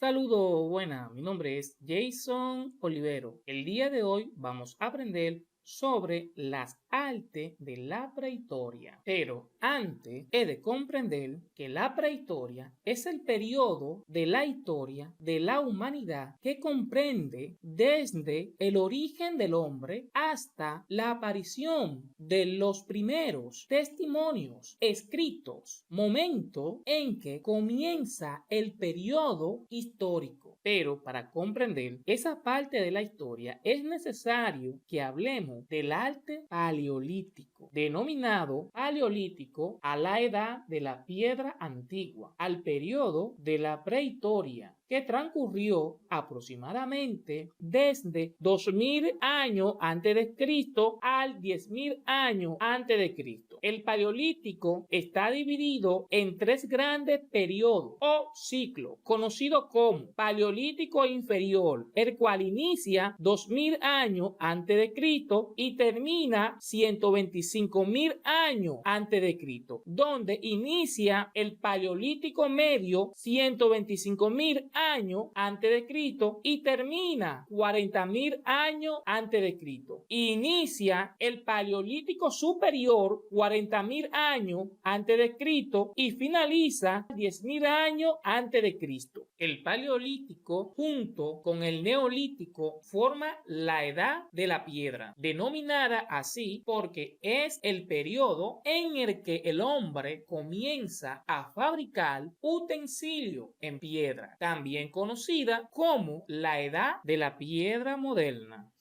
Saludo, buena, mi nombre es Jason Olivero. El día de hoy vamos a aprender sobre las artes de la prehistoria. Pero antes he de comprender que la prehistoria es el periodo de la historia de la humanidad que comprende desde el origen del hombre hasta la aparición de los primeros testimonios escritos, momento en que comienza el periodo histórico. Pero para comprender esa parte de la historia es necesario que hablemos del arte paleolítico, denominado paleolítico a la edad de la piedra antigua, al periodo de la prehistoria, que transcurrió aproximadamente desde 2000 años antes de Cristo al 10.000 años antes de Cristo. El paleolítico está dividido en tres grandes periodos o ciclos, conocidos como paleolítico inferior, el cual inicia 2000 años antes de Cristo y termina 125.000 años antes de Cristo, donde inicia el paleolítico medio 125.000 años antes de Cristo y termina 40.000 años antes de Cristo. Inicia el paleolítico superior 40.000 años antes de Cristo y finaliza 10.000 años antes de Cristo. El paleolítico junto con el neolítico forma la edad de la piedra, denominada así porque es el periodo en el que el hombre comienza a fabricar utensilios en piedra, también conocida como la edad de la piedra moderna.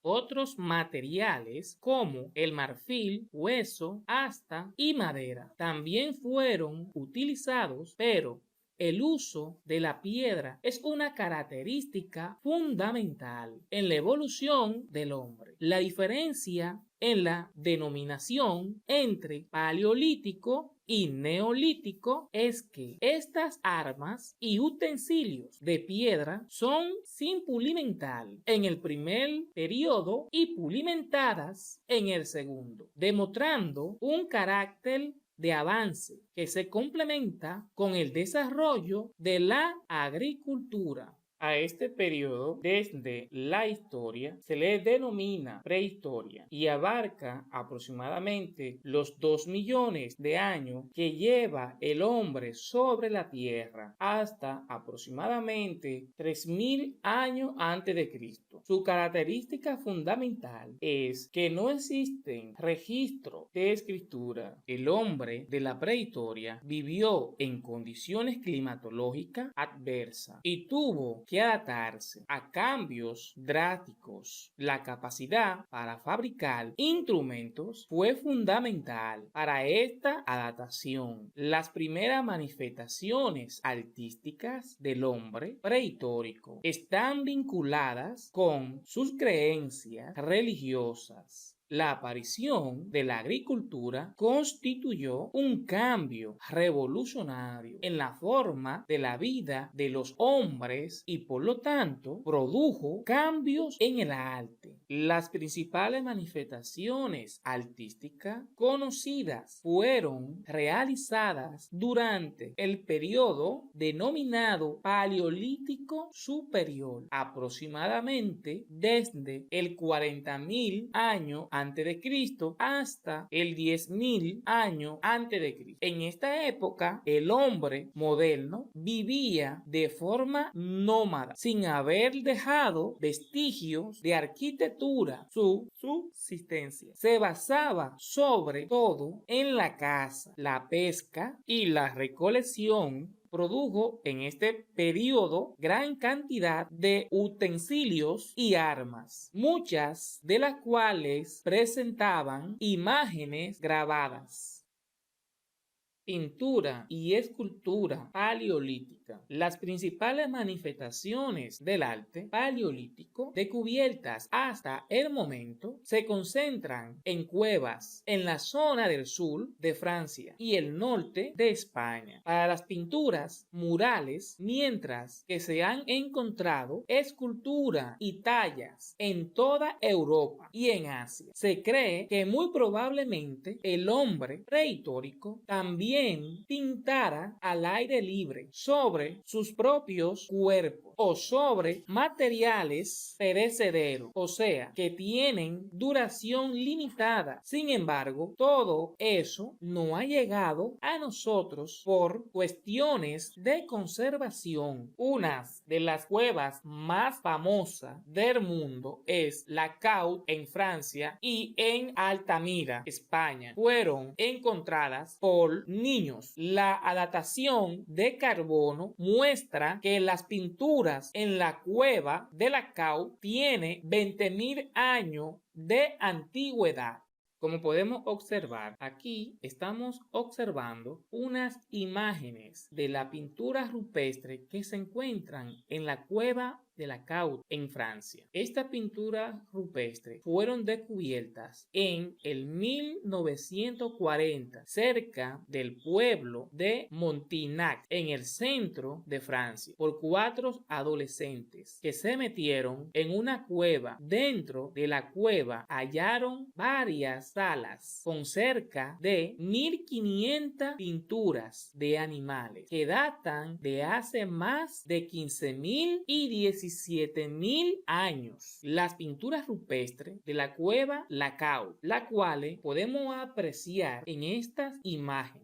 Otros materiales como el marfil, hueso, asta y madera también fueron utilizados, pero el uso de la piedra es una característica fundamental en la evolución del hombre. La diferencia en la denominación entre paleolítico y neolítico es que estas armas y utensilios de piedra son sin pulimentar en el primer periodo y pulimentadas en el segundo, demostrando un carácter de avance que se complementa con el desarrollo de la agricultura. A este periodo, desde la historia, se le denomina prehistoria y abarca aproximadamente los 2 millones de años que lleva el hombre sobre la tierra hasta aproximadamente 3.000 años antes de Cristo. Su característica fundamental es que no existen registros de escritura. El hombre de la prehistoria vivió en condiciones climatológicas adversas y tuvo que adaptarse a cambios drásticos. La capacidad para fabricar instrumentos fue fundamental para esta adaptación. Las primeras manifestaciones artísticas del hombre prehistórico están vinculadas con sus creencias religiosas. La aparición de la agricultura constituyó un cambio revolucionario en la forma de la vida de los hombres y por lo tanto produjo cambios en el arte. Las principales manifestaciones artísticas conocidas fueron realizadas durante el periodo denominado Paleolítico Superior, aproximadamente desde el 40.000 años antes de Cristo hasta el 10.000 años antes de Cristo. En esta época, el hombre moderno vivía de forma nómada, sin haber dejado vestigios de arquitectura. Su subsistencia se basaba sobre todo en la caza, la pesca y la recolección. Produjo en este periodo gran cantidad de utensilios y armas, muchas de las cuales presentaban imágenes grabadas. Pintura y escultura paleolítica. Las principales manifestaciones del arte paleolítico descubiertas hasta el momento se concentran en cuevas en la zona del sur de Francia y el norte de España. Para las pinturas murales, mientras que se han encontrado escultura y tallas en toda Europa y en Asia, se cree que muy probablemente el hombre prehistórico también pintara al aire libre sobre sobre sus propios cuerpos o sobre materiales perecederos, o sea, que tienen duración limitada. Sin embargo, todo eso no ha llegado a nosotros por cuestiones de conservación. Una de las cuevas más famosas del mundo es la Caut en Francia y en Altamira, España. Fueron encontradas por niños. La datación de carbono muestra que las pinturas en la cueva de la Caut tiene 20.000 años de antigüedad. Como podemos observar, aquí estamos observando unas imágenes de la pintura rupestre que se encuentran en la cueva de la Caut en Francia. Estas pinturas rupestres fueron descubiertas en el 1940 cerca del pueblo de Montignac en el centro de Francia por 4 adolescentes que se metieron en una cueva. Dentro de la cueva hallaron varias salas con cerca de 1.500 pinturas de animales que datan de hace más de 15.000 y 17.000 años. Las pinturas rupestres de la cueva La Caut, la cual podemos apreciar en estas imágenes.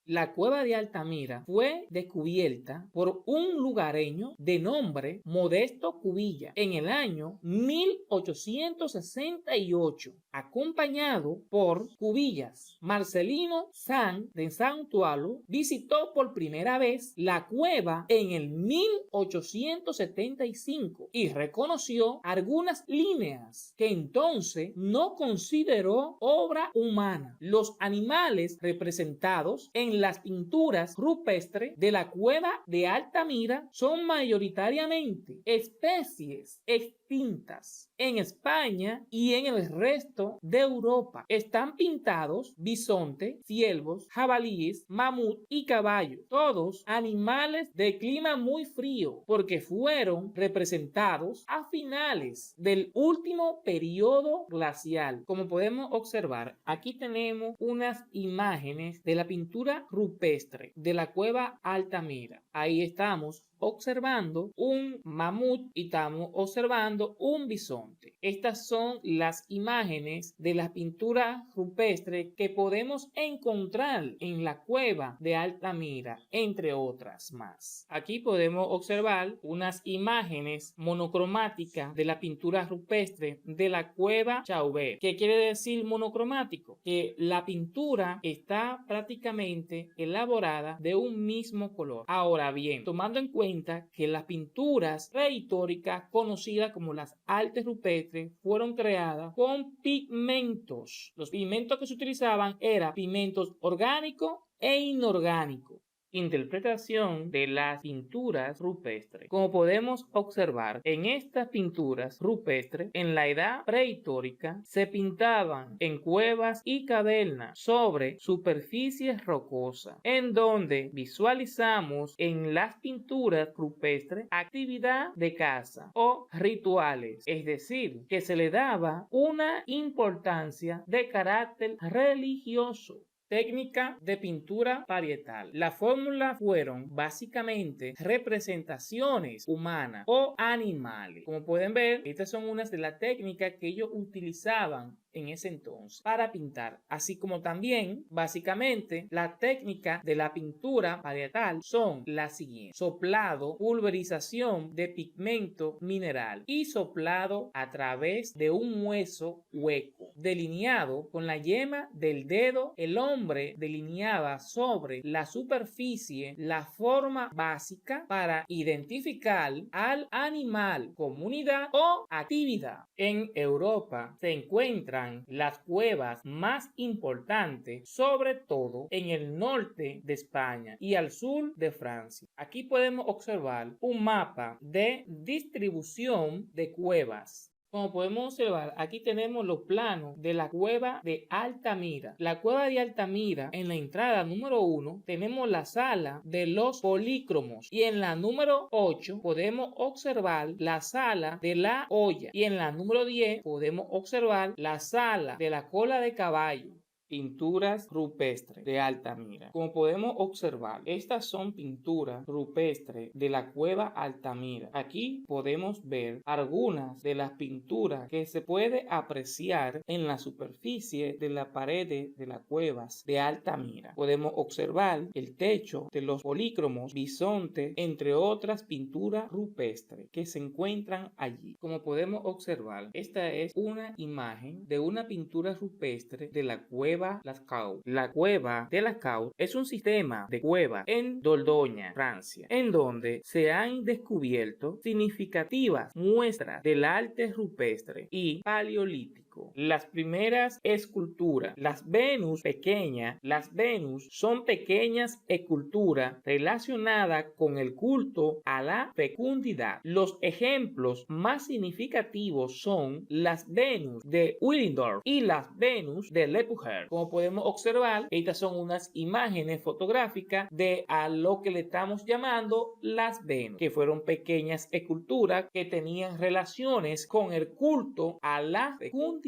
La cueva de Altamira fue descubierta por un lugareño de nombre Modesto Cubilla en el año 1868, acompañado por Cubillas. Marcelino San de Santualo visitó por primera vez la cueva en el 1875 y reconoció algunas líneas que entonces no consideró obra humana. Los animales representados en las pinturas rupestres de la cueva de Altamira son mayoritariamente especies extintas. En España y en el resto de Europa están pintados bisontes, ciervos, jabalíes, mamut y caballos, todos animales de clima muy frío porque fueron representados a finales del último periodo glacial. Como podemos observar, aquí tenemos unas imágenes de la pintura rupestre de la cueva Altamira. Ahí estamos observando un mamut y estamos observando un bisonte. Estas son las imágenes de las pinturas rupestres que podemos encontrar en la cueva de Altamira, entre otras más. Aquí podemos observar unas imágenes monocromáticas de la pintura rupestre de la cueva Chauvet. ¿Qué quiere decir monocromático? Que la pintura está prácticamente elaborada de un mismo color. Ahora bien, tomando en cuenta que las pinturas prehistóricas conocidas como las artes rupestres fueron creadas con pigmentos. Los pigmentos que se utilizaban eran pigmentos orgánicos e inorgánicos. Interpretación de las pinturas rupestres. Como podemos observar, en estas pinturas rupestres, en la edad prehistórica, se pintaban en cuevas y cavernas sobre superficies rocosas, en donde visualizamos en las pinturas rupestres actividad de caza o rituales, es decir, que se le daba una importancia de carácter religioso. Técnica de pintura parietal. La fórmula fueron básicamente representaciones humanas o animales. Como pueden ver, estas son unas de las técnicas que ellos utilizaban en ese entonces para pintar, así como también básicamente la técnica de la pintura parietal son las siguientes: soplado, pulverización de pigmento mineral y soplado a través de un hueso hueco delineado con la yema del dedo. El hombre delineaba sobre la superficie la forma básica para identificar al animal, comunidad o actividad. En Europa se encuentran las cuevas más importantes, sobre todo en el norte de España y al sur de Francia. Aquí podemos observar un mapa de distribución de cuevas. Como podemos observar, aquí tenemos los planos de la cueva de Altamira. La cueva de Altamira, en la entrada número 1, tenemos la sala de los polícromos y en la número 8 podemos observar la sala de la olla y en la número 10 podemos observar la sala de la cola de caballo. Pinturas rupestres de Altamira. Como podemos observar, estas son pinturas rupestres de la cueva Altamira. Aquí podemos ver algunas de las pinturas que se puede apreciar en la superficie de la pared de las cuevas de Altamira. Podemos observar el techo de los polícromos, bisontes, entre otras pinturas rupestres que se encuentran allí. Como podemos observar, esta es una imagen de una pintura rupestre de la cueva Lascaux. La cueva de Lascaux es un sistema de cuevas en Dordoña, Francia, en donde se han descubierto significativas muestras del arte rupestre y paleolítico. Las primeras esculturas, las Venus pequeñas, las Venus son pequeñas esculturas relacionadas con el culto a la fecundidad. Los ejemplos más significativos son las Venus de Willendorf y las Venus de Le Puger. Como podemos observar, estas son unas imágenes fotográficas de a lo que le estamos llamando las Venus, que fueron pequeñas esculturas que tenían relaciones con el culto a la fecundidad.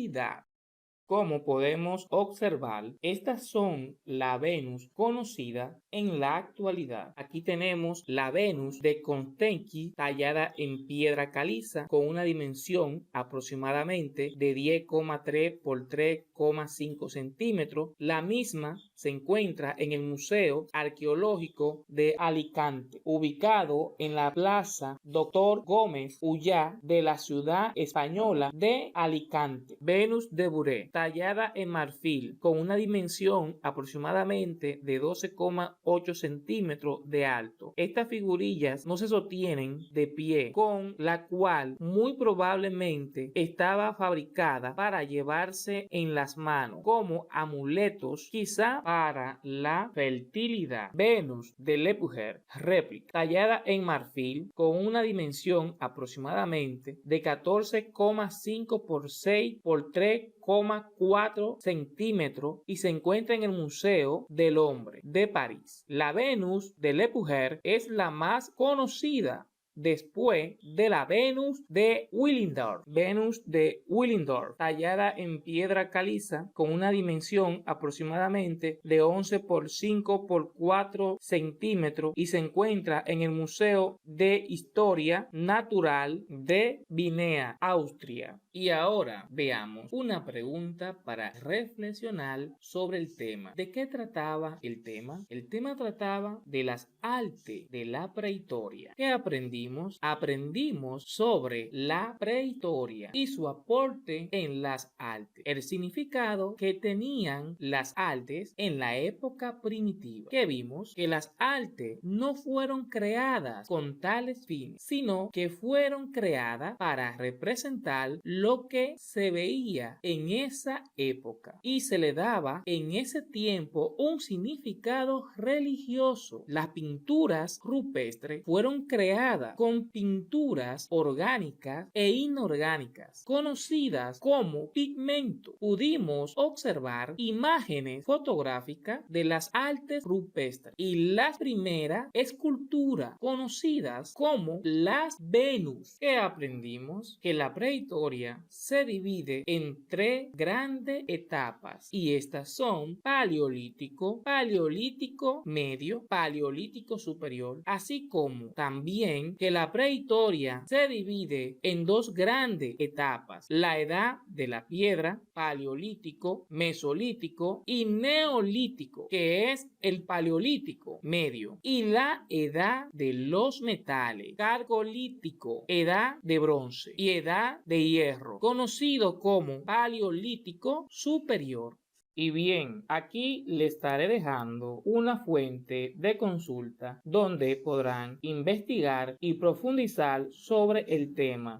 Como podemos observar, estas son la Venus conocida en la actualidad. Aquí tenemos la Venus de Konstantin tallada en piedra caliza con una dimensión aproximadamente de 10,3 por 3,5 centímetros. La misma se encuentra en el Museo Arqueológico de Alicante, ubicado en la Plaza Doctor Gómez Ullá de la ciudad española de Alicante. Venus de Buré, tallada en marfil con una dimensión aproximadamente de 12,8 centímetros de alto. Estas figurillas no se sostienen de pie, con la cual muy probablemente estaba fabricada para llevarse en las manos como amuletos, quizá para la fertilidad. Venus de Le Puger, réplica, tallada en marfil con una dimensión aproximadamente de 14,5 por 6 por 3,4 centímetros y se encuentra en el Museo del Hombre de París. La Venus de Le Puger es la más conocida después de la Venus de Willendorf. Venus de Willendorf, tallada en piedra caliza con una dimensión aproximadamente de 11 por 5 por 4 centímetros y se encuentra en el Museo de Historia Natural de Viena, Austria. Y ahora veamos una pregunta para reflexionar sobre el tema. ¿De qué trataba el tema? El tema trataba de las artes de la prehistoria. ¿Qué aprendimos? Aprendimos sobre la prehistoria y su aporte en las artes, el significado que tenían las artes en la época primitiva. Que vimos que las artes no fueron creadas con tales fines, sino que fueron creadas para representar lo que se veía en esa época y se le daba en ese tiempo un significado religioso. Las pinturas rupestres fueron creadas con pinturas orgánicas e inorgánicas, conocidas como pigmento. Pudimos observar imágenes fotográficas de las artes rupestres y las primeras esculturas conocidas como las Venus. ¿Qué aprendimos? Que la prehistoria se divide en tres grandes etapas y estas son paleolítico, paleolítico medio, paleolítico superior, así como también que la prehistoria se divide en dos grandes etapas: la edad de la piedra, paleolítico, mesolítico y neolítico, que es el paleolítico medio, y la edad de los metales, carbolítico, edad de bronce y edad de hierro, conocido como paleolítico superior. Y bien, aquí le estaré dejando una fuente de consulta donde podrán investigar y profundizar sobre el tema.